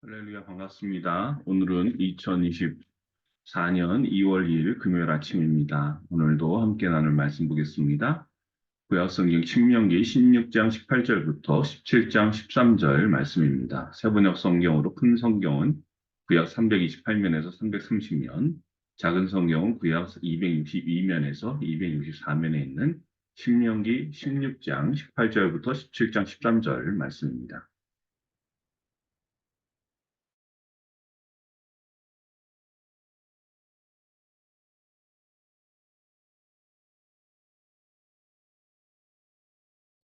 할렐루야, 반갑습니다. 오늘은 2024년 2월 2일 금요일 아침입니다. 오늘도 함께 나눌 말씀 보겠습니다. 구약성경 신명기 16장 18절부터 17장 13절 말씀입니다. 세번역 성경으로 큰 성경은 구약 328면에서 330면, 작은 성경은 구약 262면에서 264면에 있는 신명기 16장 18절부터 17장 13절 말씀입니다.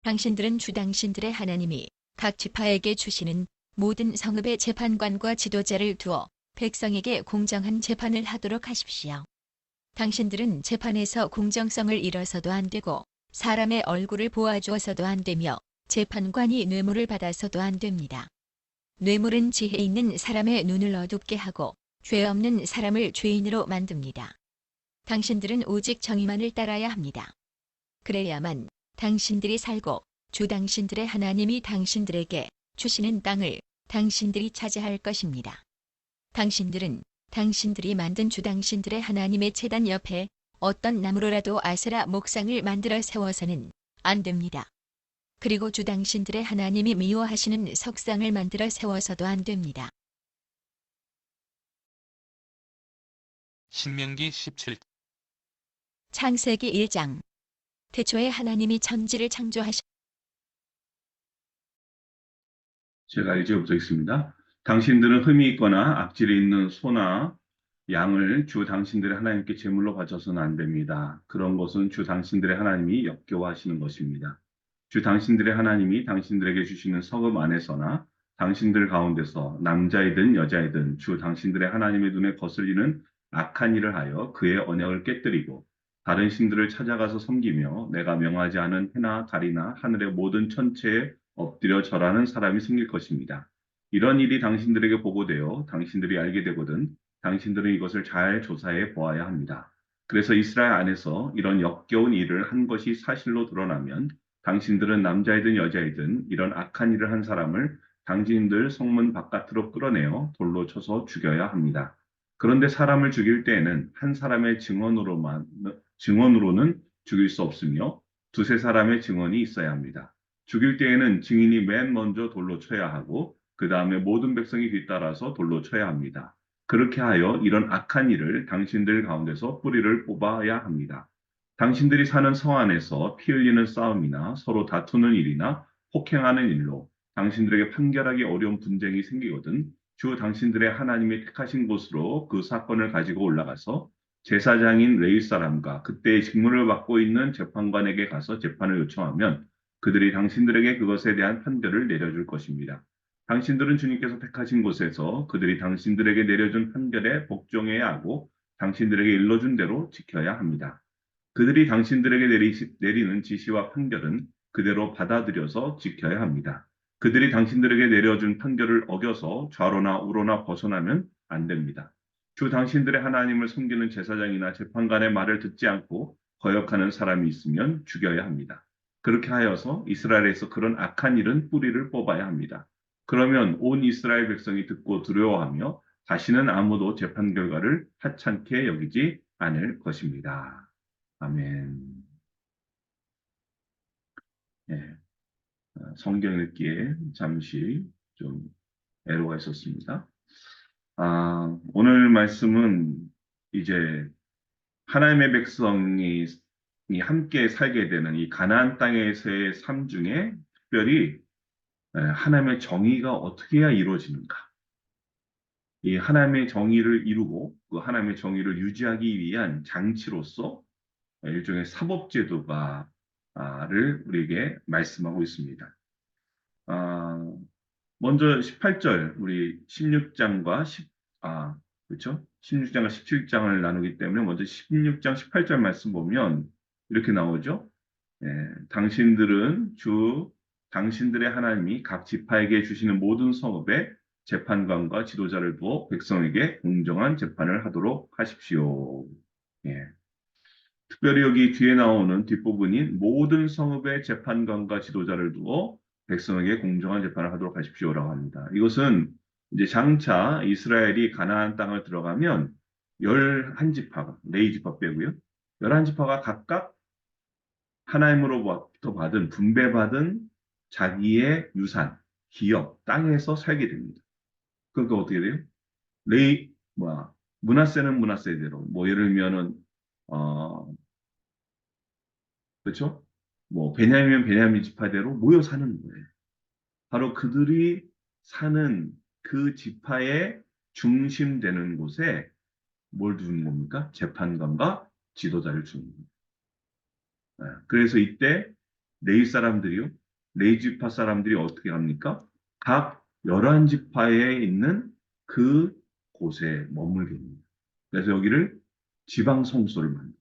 당신들은 주 당신들의 하나님이 각 지파에게 주시는 모든 성읍의 재판관과 지도자를 두어 백성에게 공정한 재판을 하도록 하십시오. 당신들은 재판에서 공정성을 잃어서도 안 되고 사람의 얼굴을 보아주어서도 안 되며 재판관이 뇌물을 받아서도 안 됩니다. 뇌물은 지혜 있는 사람의 눈을 어둡게 하고 죄 없는 사람을 죄인으로 만듭니다. 당신들은 오직 정의만을 따라야 합니다. 그래야만 당신들이 살고 주 당신들의 하나님이 당신들에게 주시는 땅을 당신들이 차지할 것입니다. 당신들은 당신들이 만든 주 당신들의 하나님의 제단 옆에 어떤 나무로라도 아세라 목상을 만들어 세워서는 안 됩니다. 그리고 주 당신들의 하나님이 미워하시는 석상을 만들어 세워서도 안 됩니다. 신명기 17. 창세기 1장. 태초에 하나님이 천지를 창조하시. 제가 이제부터 있습니다. 당신들은 흠이 있거나 악질이 있는 소나 양을 주 당신들의 하나님께 제물로 바쳐서는 안 됩니다. 그런 것은 주 당신들의 하나님이 역겨워하시는 것입니다. 주 당신들의 하나님이 당신들에게 주시는 성읍 안에서나 당신들 가운데서 남자이든 여자이든 주 당신들의 하나님의 눈에 거슬리는 악한 일을 하여 그의 언약을 깨뜨리고 다른 신들을 찾아가서 섬기며 내가 명하지 않은 해나 달이나 하늘의 모든 천체에 엎드려 절하는 사람이 생길 것입니다. 이런 일이 당신들에게 보고되어 당신들이 알게 되거든 당신들은 이것을 잘 조사해 보아야 합니다. 그래서 이스라엘 안에서 이런 역겨운 일을 한 것이 사실로 드러나면 당신들은 남자이든 여자이든 이런 악한 일을 한 사람을 당신들 성문 바깥으로 끌어내어 돌로 쳐서 죽여야 합니다. 그런데 사람을 죽일 때에는 한 사람의 증언으로는 죽일 수 없으며 두세 사람의 증언이 있어야 합니다. 죽일 때에는 증인이 맨 먼저 돌로 쳐야 하고 그 다음에 모든 백성이 뒤따라서 돌로 쳐야 합니다. 그렇게 하여 이런 악한 일을 당신들 가운데서 뿌리를 뽑아야 합니다. 당신들이 사는 성 안에서 피 흘리는 싸움이나 서로 다투는 일이나 폭행하는 일로 당신들에게 판결하기 어려운 분쟁이 생기거든 주 당신들의 하나님이 택하신 곳으로 그 사건을 가지고 올라가서 제사장인 레위 사람과 그때의 직무를 맡고 있는 재판관에게 가서 재판을 요청하면 그들이 당신들에게 그것에 대한 판결을 내려줄 것입니다. 당신들은 주님께서 택하신 곳에서 그들이 당신들에게 내려준 판결에 복종해야 하고 당신들에게 일러준 대로 지켜야 합니다. 그들이 당신들에게 내리는 지시와 판결은 그대로 받아들여서 지켜야 합니다. 그들이 당신들에게 내려준 판결을 어겨서 좌로나 우로나 벗어나면 안 됩니다. 주 당신들의 하나님을 섬기는 제사장이나 재판관의 말을 듣지 않고 거역하는 사람이 있으면 죽여야 합니다. 그렇게 하여서 이스라엘에서 그런 악한 일은 뿌리를 뽑아야 합니다. 그러면 온 이스라엘 백성이 듣고 두려워하며 다시는 아무도 재판 결과를 하찮게 여기지 않을 것입니다. 아멘. 예, 성경 읽기에 잠시 좀 애로가 있었습니다. 오늘 말씀은 이제 하나님의 백성이 함께 살게 되는 이 가나안 땅에서의 삶 중에 특별히 하나님의 정의가 어떻게 해야 이루어지는가? 이 하나님의 정의를 이루고 그 하나님의 정의를 유지하기 위한 장치로서 일종의 사법제도가를 우리에게 말씀하고 있습니다. 아, 먼저 18절, 우리 16장과 그렇죠? 16장과 17장을 나누기 때문에 먼저 16장 18절 말씀 보면 이렇게 나오죠. 당신들은 당신들의 하나님이 각 지파에게 주시는 모든 성읍에 재판관과 지도자를 두어 백성에게 공정한 재판을 하도록 하십시오. 예. 특별히 여기 뒤에 나오는 뒷부분인 모든 성읍의 재판관과 지도자를 두어 백성에게 공정한 재판을 하도록 하십시오라고 합니다. 이것은 이제 장차 이스라엘이 가나안 땅을 들어가면 11지파가, 레위 지파 빼고요. 11지파가 각각 하나님으로부터 받은, 분배받은 자기의 유산, 기업, 땅에서 살게 됩니다. 그러니까 어떻게 돼요? 레이, 뭐야, 므낫세는 므낫세대로, 뭐 예를 들면은, 어, 그렇죠? 뭐 베냐민은 베냐민 지파대로 모여 사는 거예요. 바로 그들이 사는 그 지파의 중심 되는 곳에 뭘 두는 겁니까? 재판관과 지도자를 두는 겁니다. 그래서 이때 레위 사람들이요, 레위 지파 사람들이 어떻게 합니까? 각 11지파에 있는 그 곳에 머물게 됩니다. 그래서 여기를 지방 성소를 만들어요.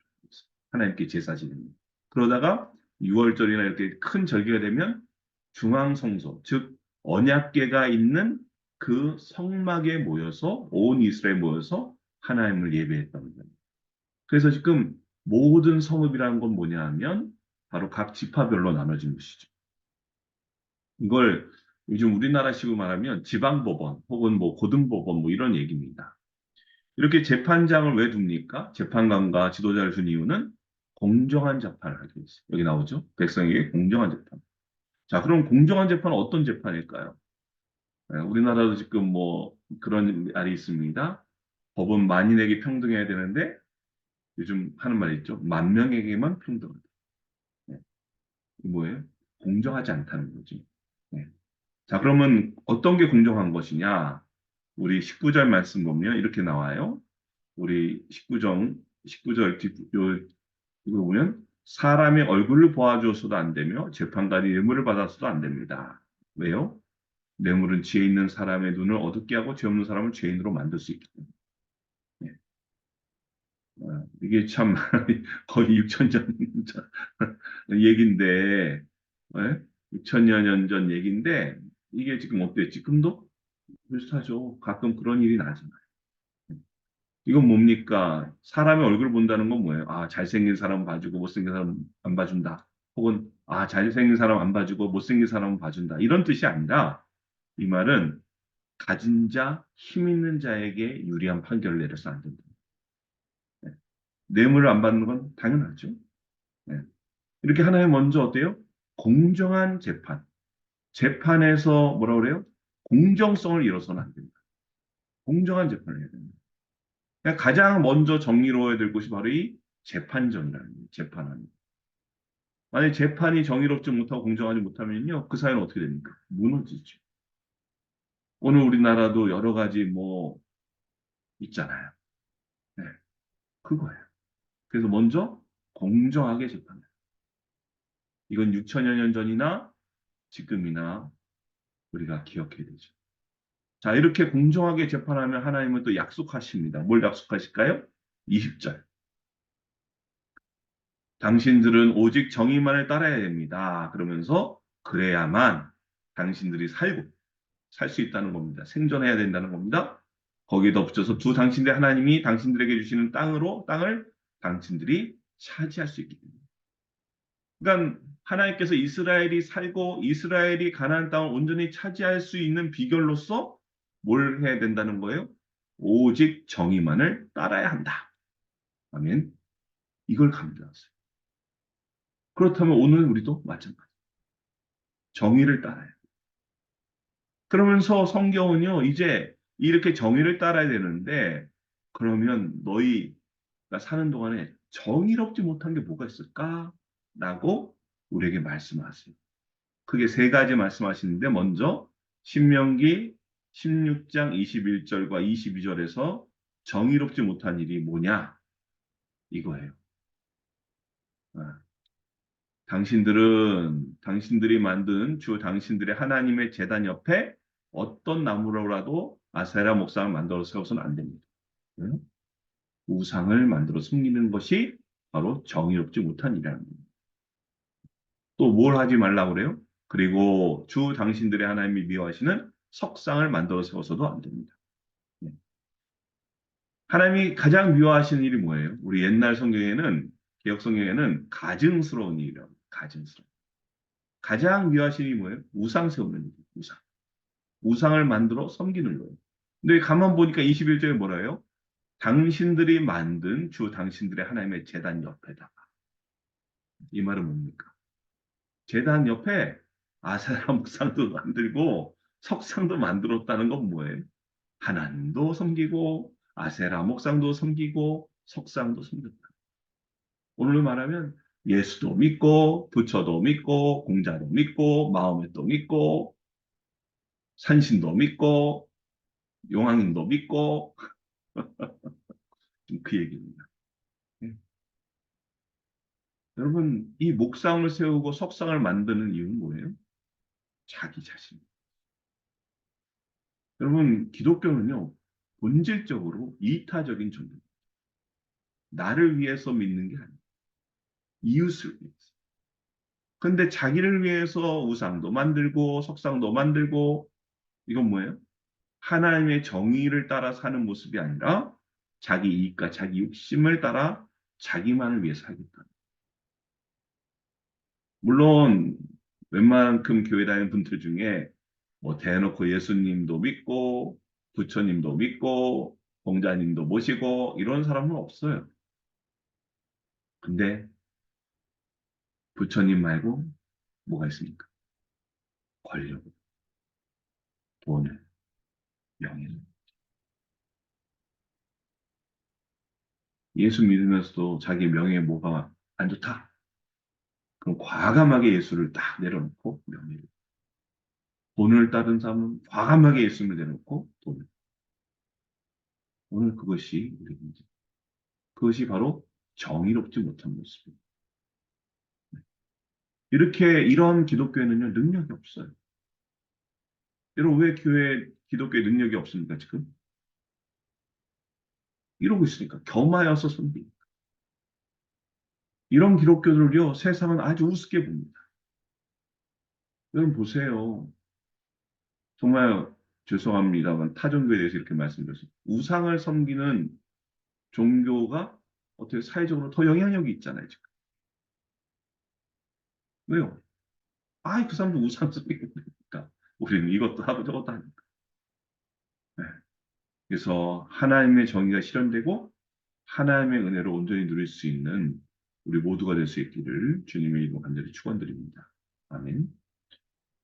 하나님께 제사 지냅니다. 그러다가 6월절이나 이렇게 큰 절기가 되면 중앙 성소, 즉 언약궤가 있는 그 성막에 모여서 온 이스라엘 모여서 하나님을 예배했던 거예요. 그래서 지금 모든 성읍이라는 건 뭐냐 하면 바로 각 지파별로 나눠진 것이죠. 이걸 요즘 우리나라식으로 말하면 지방법원 혹은 뭐 고등법원 뭐 이런 얘기입니다. 이렇게 재판장을 왜 둡니까? 재판관과 지도자를 둔 이유는 공정한 재판을 하기 위해서. 여기 나오죠? 백성에게 공정한 재판. 자, 그럼 공정한 재판은 어떤 재판일까요? 우리나라도 지금 뭐 그런 말이 있습니다. 법은 만인에게 평등해야 되는데 요즘 하는 말이 있죠. 만 명에게만 평등하다. 네. 이 뭐예요? 공정하지 않다는 거지. 네. 자, 그러면 어떤 게 공정한 것이냐? 우리 19절 말씀 보면 이렇게 나와요. 우리 19절 이거 보면 사람의 얼굴을 보아주어서도 안 되며 재판관이 뇌물을 받아서도 안 됩니다. 왜요? 뇌물은 지혜 있는 사람의 눈을 어둡게 하고 죄 없는 사람을 죄인으로 만들 수 있기 때문에. 예. 이게 참 거의 6천 년 전 얘기인데, 예? 6천여 년 전 얘기인데 이게 지금 어때요? 지금도 비슷하죠. 가끔 그런 일이 나잖아요. 이건 뭡니까? 사람의 얼굴 본다는 건 뭐예요? 아, 잘생긴 사람 봐주고 못생긴 사람 안 봐준다. 혹은 아, 잘생긴 사람 안 봐주고 못생긴 사람은 봐준다. 이런 뜻이 아니라 이 말은 가진 자, 힘 있는 자에게 유리한 판결을 내려서 안 된다. 네. 뇌물을 안 받는 건 당연하죠. 네. 이렇게 하나님 먼저 어때요? 공정한 재판. 재판에서 뭐라 그래요? 공정성을 잃어서는 안 된다. 공정한 재판을 해야 된다. 그러니까 가장 먼저 정의로워야 될 곳이 바로 이 재판정이라는 거예요. 재판하는. 만약에 재판이 정의롭지 못하고 공정하지 못하면요, 그 사회는 어떻게 됩니까? 무너지죠. 오늘 우리나라도 여러 가지 뭐 있잖아요. 네, 그거예요. 그래서 먼저 공정하게 재판해요. 이건 6천여 년 전이나 지금이나 우리가 기억해야 되죠. 자, 이렇게 공정하게 재판하면 하나님은 또 약속하십니다. 뭘 약속하실까요? 20절. 당신들은 오직 정의만을 따라야 됩니다. 그러면서 그래야만 당신들이 살고 살 수 있다는 겁니다. 생존해야 된다는 겁니다. 거기에 덧붙여서 두 당신들 하나님이 당신들에게 주시는 땅을 당신들이 차지할 수 있기 때문에. 그러니까 하나님께서 이스라엘이 살고 이스라엘이 가나안 땅을 온전히 차지할 수 있는 비결로서 뭘 해야 된다는 거예요? 오직 정의만을 따라야 한다. 아멘. 이걸 강조했어요. 그렇다면 오늘 우리도 마찬가지. 정의를 따라야. 그러면서 성경은요, 이제 이렇게 정의를 따라야 되는데, 그러면 너희가 사는 동안에 정의롭지 못한 게 뭐가 있을까? 라고 우리에게 말씀하세요. 크게 세 가지 말씀하시는데, 먼저 신명기 16장 21절과 22절에서 정의롭지 못한 일이 뭐냐? 이거예요. 아, 당신들이 만든 주 당신들의 하나님의 제단 옆에 어떤 나무로라도 아세라 목상을 만들어 세워서는 안 됩니다. 응? 우상을 만들어 숨기는 것이 바로 정의롭지 못한 일이라는 겁니다. 또 뭘 하지 말라고 그래요? 그리고 주 당신들의 하나님이 미워하시는 석상을 만들어 세워서도 안 됩니다. 네. 하나님이 가장 미워하시는 일이 뭐예요? 우리 옛날 성경에는 개역 성경에는 가증스러운 일이라고. 가증스러운. 가장 미워하시는 일이 뭐예요? 우상 세우는 일. 우상. 우상을 만들어 섬기는 거예요. 근데 가만 보니까 21절에 뭐라 해요? 당신들이 만든 주 당신들의 하나님의 제단 옆에다가. 이 말은 뭡니까? 제단 옆에 아세라 목상도 만들고 석상도 만들었다는 건 뭐예요? 하나님도 섬기고 아세라 목상도 섬기고 석상도 섬겼다. 오늘 말하면 예수도 믿고 부처도 믿고 공자도 믿고 마음에도 믿고 산신도 믿고 용왕님도 믿고 그 얘기입니다. 예. 여러분 이 목상을 세우고 석상을 만드는 이유는 뭐예요? 자기 자신. 여러분 기독교는요 본질적으로 이타적인 존재. 나를 위해서 믿는 게 아니에요. 이웃을 위해서. 근데 자기를 위해서 우상도 만들고 석상도 만들고 이건 뭐예요? 하나님의 정의를 따라 사는 모습이 아니라 자기 이익과 자기 욕심을 따라 자기만을 위해서 하겠다. 물론 웬만큼 교회 다니는 분들 중에 뭐 대놓고 예수님도 믿고 부처님도 믿고 공자님도 모시고 이런 사람은 없어요. 근데 부처님 말고 뭐가 있습니까? 권력, 돈을, 명예를. 예수 믿으면서도 자기 명예에 뭐가 안 좋다. 그럼 과감하게 예수를 딱 내려놓고 명예를. 돈을 따른 사람은 과감하게 예수를 내려놓고 돈을. 오늘 그것이 우리 문제. 그것이 바로 정의롭지 못한 모습입니다. 이렇게 이런 기독교에는요 능력이 없어요. 여러분 왜 교회 기독교에 능력이 없습니까 지금? 이러고 있으니까 겸하여서 섬기. 이런 기독교들을요 세상은 아주 우습게 봅니다. 여러분 보세요. 정말 죄송합니다만 타종교에 대해서 이렇게 말씀드렸어요. 우상을 섬기는 종교가 어떻게 사회적으로 더 영향력이 있잖아요, 지금. 왜요? 아, 그 사람도 우상 섬기니까 우리는 이것도 하고 저것도 하니까. 네. 그래서 하나님의 정의가 실현되고 하나님의 은혜로 온전히 누릴 수 있는 우리 모두가 될 수 있기를 주님의 이름 간절히 축원드립니다. 아멘.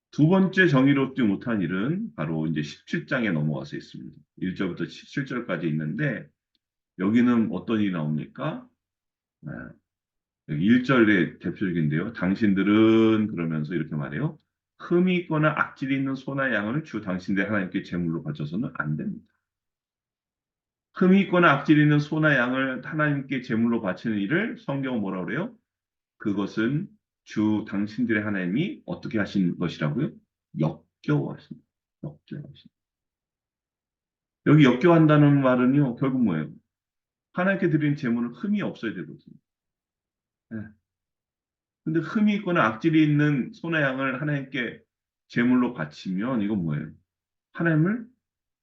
두 번째 정의롭지 못한 일은 바로 이제 17장에 넘어와서 있습니다. 1절부터 17절까지 있는데 여기는 어떤 일이 나옵니까? 네, 1절의 대표적인데요. 당신들은 그러면서 이렇게 말해요. 흠이 있거나 악질이 있는 소나 양을 주 당신들 하나님께 제물로 바쳐서는 안 됩니다. 흠이 있거나 악질이 있는 소나 양을 하나님께 제물로 바치는 일을 성경은 뭐라 그래요? 그것은 주 당신들의 하나님이 어떻게 하신 것이라고요? 역겨워하십니다. 역겨워하십니다. 여기 역겨워한다는 말은요, 결국 뭐예요? 하나님께 드리는 제물은 흠이 없어야 되거든요. 네. 근데 흠이 있거나 악질이 있는 소나 양을 하나님께 제물로 바치면 이건 뭐예요? 하나님을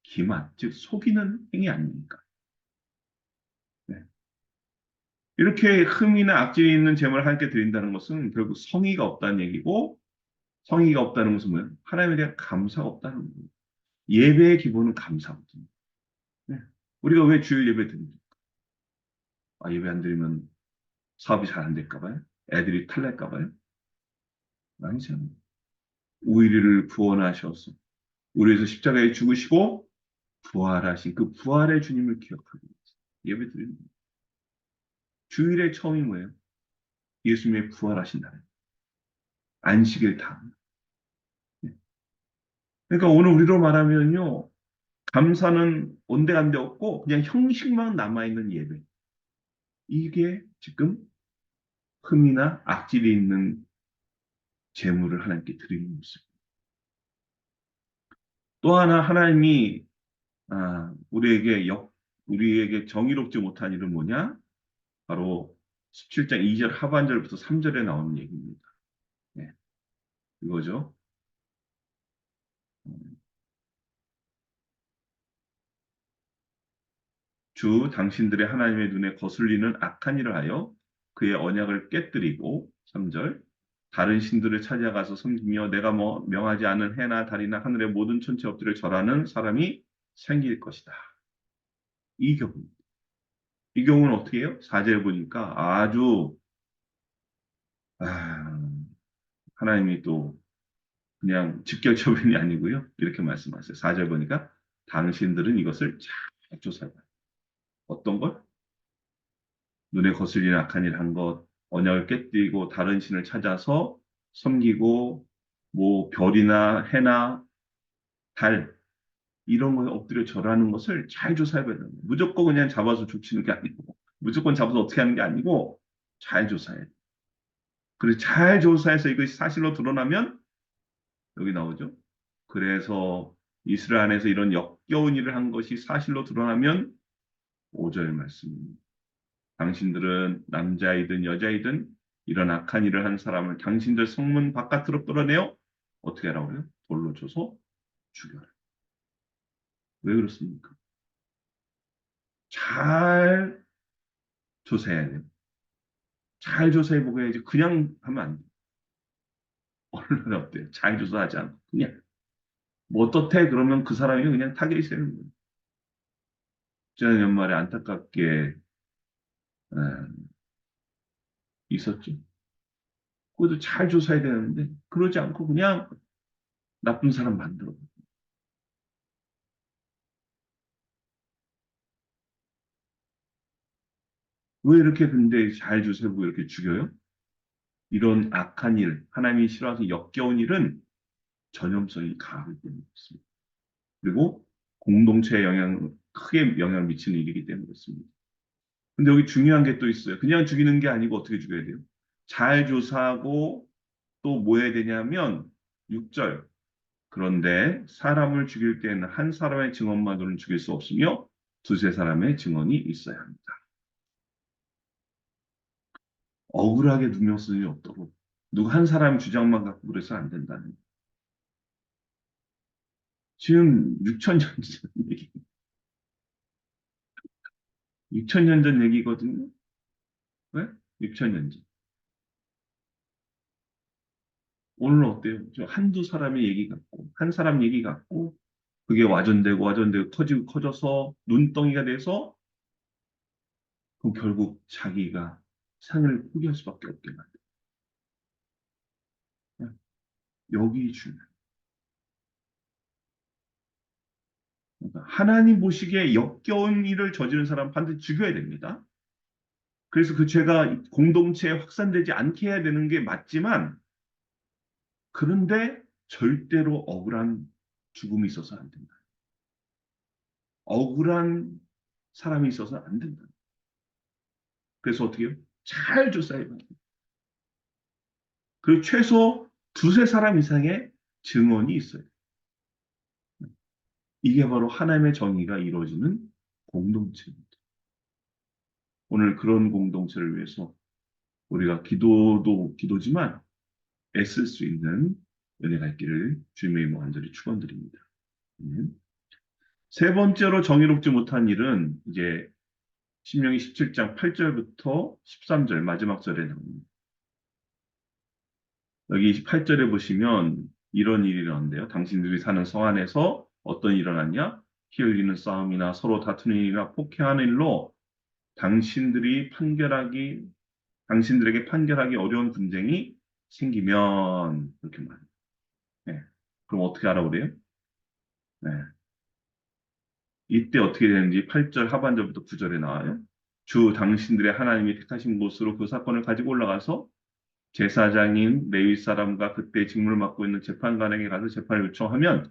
기만, 즉 속이는 행위 아닙니까? 네. 이렇게 흠이나 악질이 있는 제물을 하나님께 드린다는 것은 결국 성의가 없다는 얘기고 성의가 없다는 것은 뭐예요? 하나님에 대한 감사가 없다는 거예요. 예배의 기본은 감사거든요. 네. 우리가 왜 주일 예배 드립니까? 아, 예배 안 드리면 사업이 잘 안 될까 봐요? 애들이 탈날까 봐요? 아니잖아요. 우리를 구원하셔서 우리에서 십자가에 죽으시고 부활하신 그 부활의 주님을 기억하기 위해서 예배 드리는 거예요. 주일의 처음이 뭐예요? 예수님의 부활하신 날. 안식일 다음. 네. 그러니까 오늘 우리로 말하면요. 감사는 온데간데 없고 그냥 형식만 남아있는 예배. 이게 지금 흠이나 악질이 있는 재물을 하나님께 드리는 모습. 또 하나 하나님이 우리에게 정의롭지 못한 일은 뭐냐? 바로 17장 2절 하반절부터 3절에 나오는 얘기입니다. 네, 이거죠. 주 당신들의 하나님의 눈에 거슬리는 악한 일을 하여 그의 언약을 깨뜨리고 3절 다른 신들을 찾아가서 섬기며 내가 뭐 명하지 않은 해나 달이나 하늘의 모든 천체 엎드려 절하는 사람이 생길 것이다. 이 경우. 이 경우는 어떻게 해요? 4절에 보니까 아주 아, 하나님이 또 그냥 직결처분이 아니고요. 이렇게 말씀하세요. 4절 보니까 당신들은 이것을 잘 조사해봐요. 어떤 걸? 눈에 거슬리는 악한 일 한 것, 언약을 깨뜨리고 다른 신을 찾아서 섬기고 뭐 별이나 해나 달 이런 거에 엎드려 절하는 것을 잘 조사해봐야 돼요. 무조건 그냥 잡아서 족치는 게 아니고 무조건 잡아서 어떻게 하는 게 아니고 잘 조사해. 그래서 잘 조사해서 이것이 사실로 드러나면 여기 나오죠. 그래서 이스라엘 안에서 이런 역겨운 일을 한 것이 사실로 드러나면 5절 말씀입니다. 당신들은 남자이든 여자이든 이런 악한 일을 한 사람을 당신들 성문 바깥으로 끌어내어 어떻게 하라고 해요? 돌로 쳐서 죽여라. 왜 그렇습니까? 잘 조사해야 돼요. 잘 조사해보고 해야지 그냥 하면 안 돼요. 언론은 어때요? 잘 조사하지 않고 그냥 뭐 어떻대 그러면 그 사람이 그냥 타겟이 되는 거예요. 지난 연말에 안타깝게 에, 있었죠. 그것도 잘 조사해야 되는데 그러지 않고 그냥 나쁜 사람 만들어. 왜 이렇게 근데 잘 조사해보고 이렇게 죽여요? 이런 악한 일, 하나님이 싫어하는 역겨운 일은 전염성이 강하기 때문에 그렇습니다. 그리고 공동체에 크게 영향을 미치는 일이기 때문에 그렇습니다. 근데 여기 중요한 게 또 있어요. 그냥 죽이는 게 아니고 어떻게 죽여야 돼요? 잘 조사하고 또 뭐 해야 되냐면 6절. 그런데 사람을 죽일 때는 한 사람의 증언만으로는 죽일 수 없으며 두세 사람의 증언이 있어야 합니다. 억울하게 누명 쓰는 일 없도록 누구 한 사람 주장만 갖고 그래서 안 된다는. 지금 6천 년 전 얘기, 6천 년 전 얘기거든요. 왜? 6천 년 전. 오늘은 어때요? 저 한두 사람의 얘기 같고, 한 사람 얘기 같고, 그게 와전되고 커지고 커져서 눈덩이가 돼서 그럼 결국 자기가 삶을 포기할 수밖에 없게 만들어요. 여기 중요해요. 그러니까 하나님 보시기에 역겨운 일을 저지른 사람 반드시 죽여야 됩니다. 그래서 그 죄가 공동체에 확산되지 않게 해야 되는 게 맞지만, 그런데 절대로 억울한 죽음이 있어서 안 된다. 억울한 사람이 있어서 안 된다. 그래서 어떻게 해요? 잘 조사해봐야 돼요. 그리고 최소 두세 사람 이상의 증언이 있어요. 이게 바로 하나님의 정의가 이루어지는 공동체입니다. 오늘 그런 공동체를 위해서 우리가 기도도 기도지만 애쓸 수 있는 은혜가 있기를 주님의 이름으로 간절히 축원드립니다. 세 번째로 정의롭지 못한 일은 이제 신명기 17장 8절부터 13절 마지막 절에 나옵니다. 여기 8절에 보시면 이런 일이 일어난대요. 당신들이 사는 성 안에서 어떤 일이 일어났냐? 피 흘리는 싸움이나 서로 다투는 일이나 폭행하는 일로 당신들에게 판결하기 어려운 분쟁이 생기면 이렇게 말해요. 네. 그럼 어떻게 하라고 그래요? 네. 이때 어떻게 되는지 8절 하반절부터 9절에 나와요. 주 당신들의 하나님이 택하신 곳으로 그 사건을 가지고 올라가서 제사장인 레위 사람과 그때 직무를 맡고 있는 재판관에게 가서 재판을 요청하면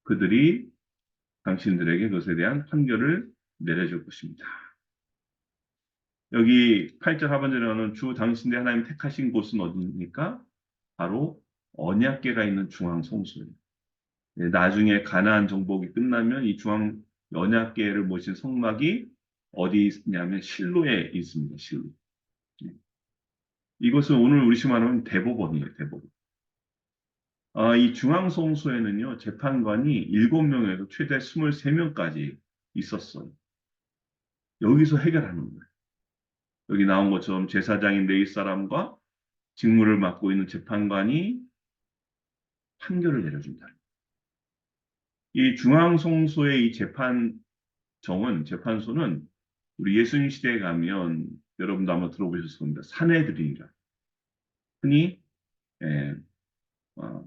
그들이 당신들에게 그것에 대한 판결을 내려줄 것입니다. 여기 8절 하반절에 나오는 주 당신들의 하나님 택하신 곳은 어디입니까? 바로 언약궤가 있는 중앙 성소예요. 나중에 가나안 정복이 끝나면 이 중앙 언약궤를 모신 성막이 어디 있냐면 실로에 있습니다. 실로. 네. 이것은 오늘 우리 말하면 대법원이에요. 대법원. 이 중앙 성소에는요. 재판관이 7명에서 최대 23명까지 있었어요. 여기서 해결하는 거예요. 여기 나온 것처럼 제사장인 레위 사람과 직무를 맡고 있는 재판관이 판결을 내려준다. 이 중앙성소의 이 재판소는 우리 예수님 시대에 가면 여러분도 아마 들어보셨을 겁니다. 산헤드린이라. 흔히 예, 어,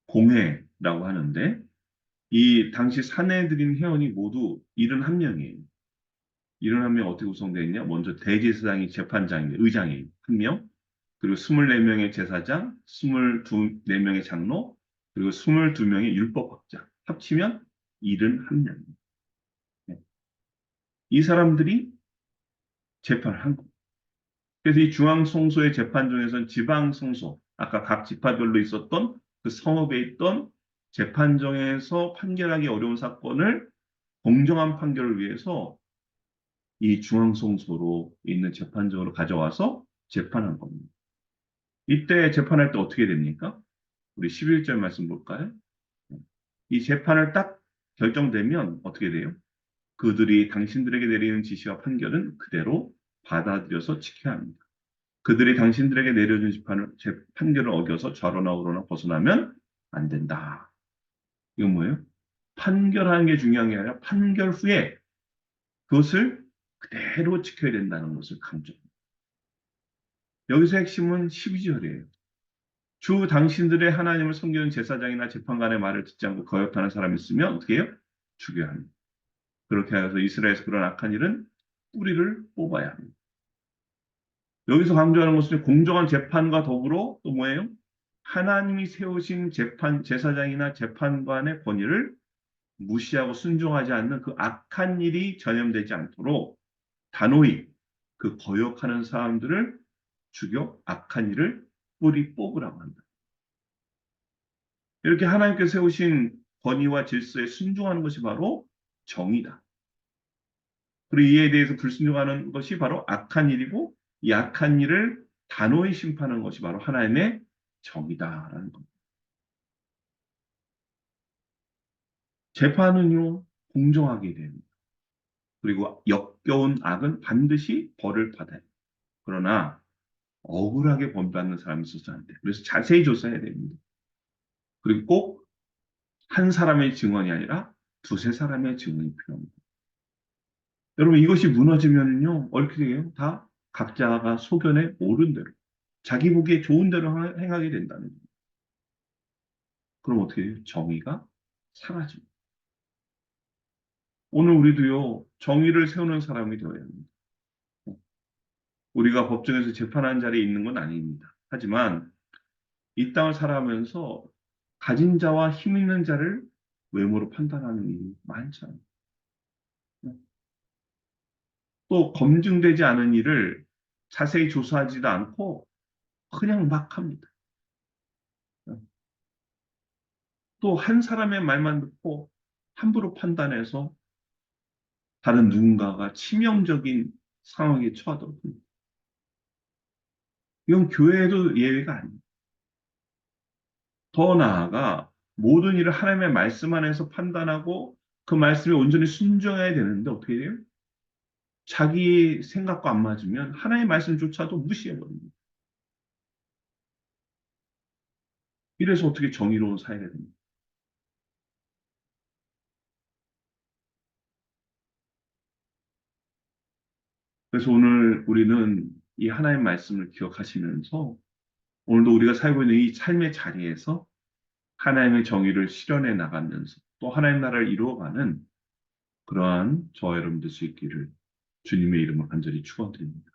공회라고 하는데 이 당시 산헤드린 회원이 모두 71명이에요. 71명 어떻게 구성되어 있냐? 먼저 대제사장이 재판장이에요. 의장이에요. 한 명. 그리고 24명의 제사장, 24명의 장로, 그리고 22명의 율법학자. 합치면 71명. 이 사람들이 재판을 한 거예요. 그래서 이 중앙성소의 재판 중에서는 지방성소, 아까 각 지파별로 있었던 그 성읍에 있던 재판정에서 판결하기 어려운 사건을 공정한 판결을 위해서 이 중앙성소로 있는 재판정으로 가져와서 재판한 겁니다. 이때 재판할 때 어떻게 됩니까? 우리 11절 말씀 볼까요? 이 재판을 딱 결정되면 어떻게 돼요? 그들이 당신들에게 내리는 지시와 판결은 그대로 받아들여서 지켜야 합니다. 그들이 당신들에게 내려준 판결을 어겨서 좌로나 우로나 벗어나면 안 된다. 이건 뭐예요? 판결하는 게 중요한 게 아니라 판결 후에 그것을 그대로 지켜야 된다는 것을 강조합니다. 여기서 핵심은 12절이에요. 주 당신들의 하나님을 섬기는 제사장이나 재판관의 말을 듣지 않고 거역하는 사람이 있으면 어떻게 해요? 죽여야 합니다. 그렇게 해서 이스라엘에서 그런 악한 일은 뿌리를 뽑아야 합니다. 여기서 강조하는 것은 공정한 재판과 더불어 또 뭐예요? 하나님이 세우신 제사장이나 재판관의 권위를 무시하고 순종하지 않는 그 악한 일이 전염되지 않도록 단호히 그 거역하는 사람들을 죽여 악한 일을 뿌리 뽑으라고 한다. 이렇게 하나님께서 세우신 권위와 질서에 순종하는 것이 바로 정의다. 그리고 이에 대해서 불순종하는 것이 바로 악한 일이고 이 악한 일을 단호히 심판하는 것이 바로 하나님의 정의다라는 겁니다. 재판은요, 공정하게 됩니다. 그리고 역겨운 악은 반드시 벌을 받아요. 그러나 억울하게 범받는 사람이 있어서 안 돼요. 그래서 자세히 조사해야 됩니다. 그리고 꼭 한 사람의 증언이 아니라 두세 사람의 증언이 필요합니다. 여러분 이것이 무너지면요 어떻게 돼요? 다 각자가 소견에 옳은 대로 자기 보기에 좋은 대로 행하게 된다는 거예요. 그럼 어떻게 돼요? 정의가 사라집니다. 오늘 우리도요 정의를 세우는 사람이 되어야 합니다. 우리가 법정에서 재판하는 자리에 있는 건 아닙니다. 하지만 이 땅을 살아가면서 가진 자와 힘 있는 자를 외모로 판단하는 일이 많잖아요. 또 검증되지 않은 일을 자세히 조사하지도 않고 그냥 막 합니다. 또 한 사람의 말만 듣고 함부로 판단해서 다른 누군가가 치명적인 상황에 처하도록 합니다. 이건 교회에도 예외가 아닙니다. 더 나아가 모든 일을 하나님의 말씀 안에서 판단하고 그 말씀에 온전히 순종해야 되는데 어떻게 돼요? 자기 생각과 안 맞으면 하나님의 말씀조차도 무시해버립니다. 이래서 어떻게 정의로운 사회가 됩니까? 그래서 오늘 우리는 이 하나님의 말씀을 기억하시면서 오늘도 우리가 살고 있는 이 삶의 자리에서 하나님의 정의를 실현해 나가면서 또 하나님 나라를 이루어가는 그러한 저와 여러분 될 수 있기를 주님의 이름으로 간절히 축원드립니다.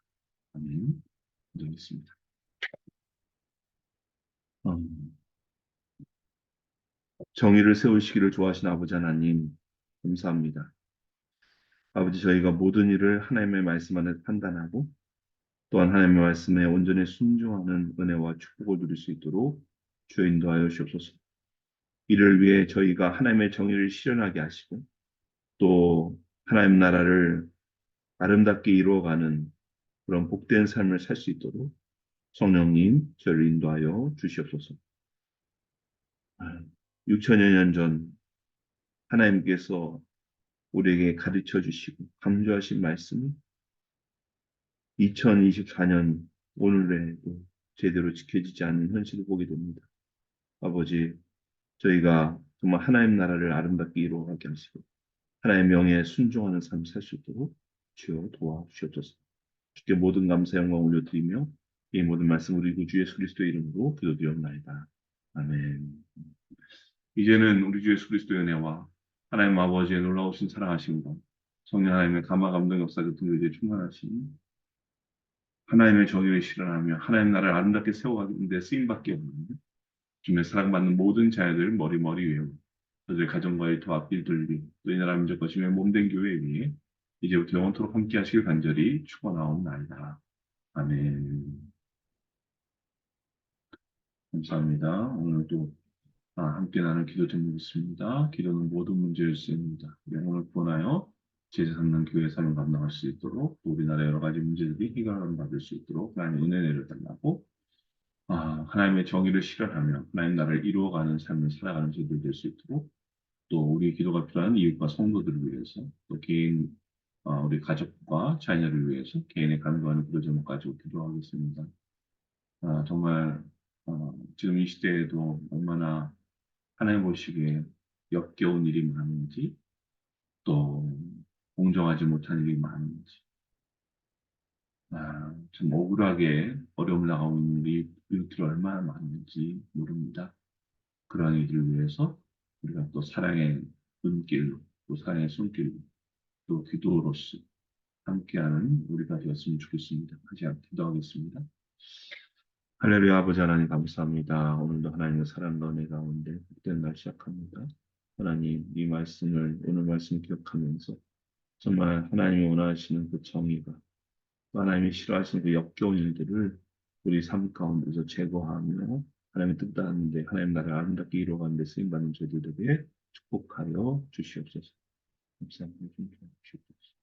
아멘. 기도하겠습니다. 음, 정의를 세우시기를 좋아하시는 아버지 하나님 감사합니다. 아버지 저희가 모든 일을 하나님의 말씀 안에 판단하고 또한 하나님의 말씀에 온전히 순종하는 은혜와 축복을 누릴 수 있도록 주여 인도하여 주옵소서. 이를 위해 저희가 하나님의 정의를 실현하게 하시고 또 하나님 나라를 아름답게 이루어가는 그런 복된 삶을 살 수 있도록 성령님 저를 인도하여 주시옵소서. 6천여 년 전 하나님께서 우리에게 가르쳐 주시고 강조하신 말씀이 2024년 오늘에도 제대로 지켜지지 않는 현실을 보게 됩니다. 아버지, 저희가 정말 하나님 나라를 아름답게 이루어가게 하시고 하나님의 명예에 순종하는 삶 살 수 있도록 주여 도와주시옵소서. 주께 모든 감사 영광 올려드리며 이 모든 말씀 우리 구 주 예수 그리스도의 이름으로 기도드리옵나이다. 아멘. 이제는 우리 주 예수 그리스도의 은혜와 하나님 아버지의 놀라우신 사랑하심과 성령 하나님의 감화 감동 역사 같은 것에 충만하신 하나님의 정의를 실현하며 하나님 나라를 아름답게 세워가는 데 쓰임밖에 없는 주님의 사랑받는 모든 자녀들 머리머리 위에 저들 가정과의 더 앞길들 위해 또 이 나라 민족과 주님의 몸된 교회 위에 이제부터 영원토록 함께 하시길 간절히 축원하옵나이다. 아멘. 감사합니다. 오늘도 함께 나눌 기도 드리겠습니다. 기도는 모든 문제를 쓰입니다. 영혼을 구원하여 제자 삼는 교회 삶을 감당할 수 있도록 또 우리나라 여러 가지 문제들이 해결을 받을 수 있도록 하나님의 은혜 내려달라고 하나님의 정의를 실현하며 하나님 나라를 이루어가는 삶을 살아가는 저들 될 수 있도록 또 우리 기도가 필요한 이웃과 성도들을 위해서 또 개인 우리 가족과 자녀를 위해서 개인의 간구하는 기도 제목 가지고 기도하겠습니다. 정말 지금 이 시대에도 얼마나 하나님 보시기에 역겨운 일이 많은지 또 공정하지 못한 일이 많은지 참 억울하게 어려움을 나가고 있는 우리 이웃들이 얼마나 많은지 모릅니다. 그러한 이들을 위해서 우리가 또 사랑의 눈길로 또 사랑의 손길로 또 기도로서 함께하는 우리가 되었으면 좋겠습니다. 같이 기도하겠습니다. 할렐루야. 아버지 하나님 감사합니다. 오늘도 하나님의 사랑과 은혜 가운데 복된 날 시작합니다. 하나님 이 말씀을 오늘 말씀 기억하면서 정말 하나님이 원하시는 그 정의가 또 하나님이 싫어하시는 그 역겨운 일들을 우리 삶 가운데서 제거하며 하나님의 뜻하는데 하나님 나라를 아름답게 이루어가는 데 쓰임받는 저희들에게 축복하여 주시옵소서. 감사합니다. 주시옵소서.